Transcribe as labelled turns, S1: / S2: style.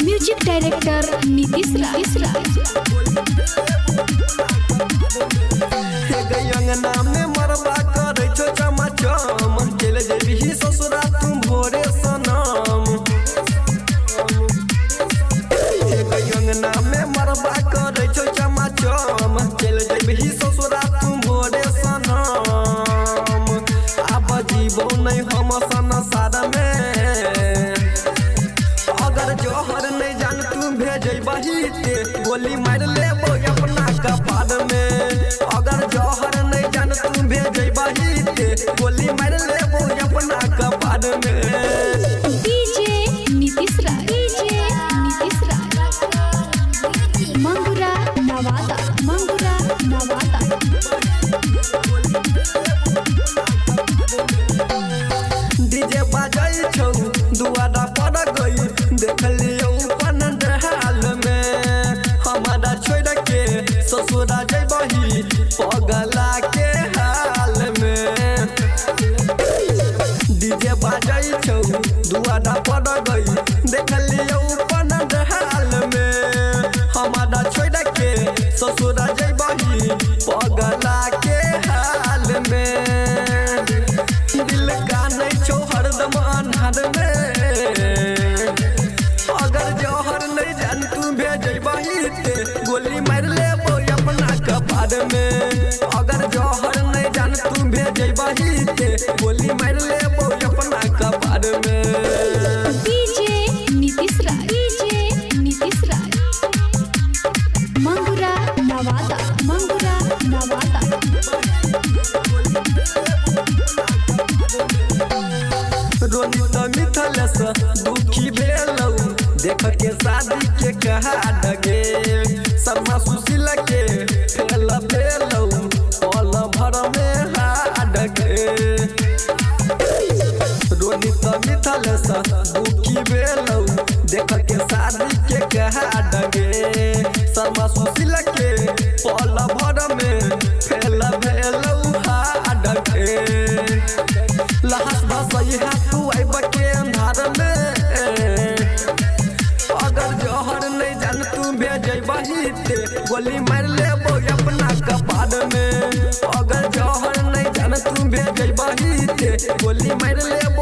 S1: Music director Nitish राज।
S2: अंगना में मरबा करे छो चमाचम चल जेबी ससुरा तुम भोरे सनम। अंगना में मरबा करे छो चमाचम चल जेबी ससुरा तुम भोरे सनम। अब जीवो नहीं हम संसार में अगर जोहर नहीं जान तू भेजे बहीते गोली मार लेबो अपना कपार में। अगर जोहर नहीं जान तू भेजे बहीते गोली मार लेबो अपना कपार में।
S1: डीजे नीतीश राज। मंगुरा नवादा।
S2: डीजे बजाई छौ दुआरा पर गई देख लियो पंडाल में। हमारा छोड़ के ससुरा जइबही पगला के हाल में। डीजे बजाई छौ दुआरा पर गई देख लियो पंडाल में। हमारा छोड़ के ससुरा जइबही पगला के हाल में। दिल का नहीं छो हरदम अन्हार में। अगर जोहर नहीं जान तू भेजे बहीते गोली मार लेबो अपना कपार में। अगर जोहर नहीं जान तू भेजे बहीते गोली मार लेबो अपना कपार में।
S1: डीजे नीतीश राज। मंगुरा नवादा।
S2: रोनित मिथलेश दुखी भेलौ देख के शादी के कहा डगे। शर्मा सुशील के फेल भेलौ पल भर में हाड गे। रोनित मिथलेश दुखी भेलौ देख के शादी के कहा डगे। शर्मा सुशील के पल भर में फेल भेलौ हाड गे। लहस बसई है तू आइब के अंधार में। अगर जोहर नहीं जान तू भेजे बहीते गोली मार लेबो अपना कपार में। अगर जोहर नहीं जान तू भेजे बहीते गोली मार लेबो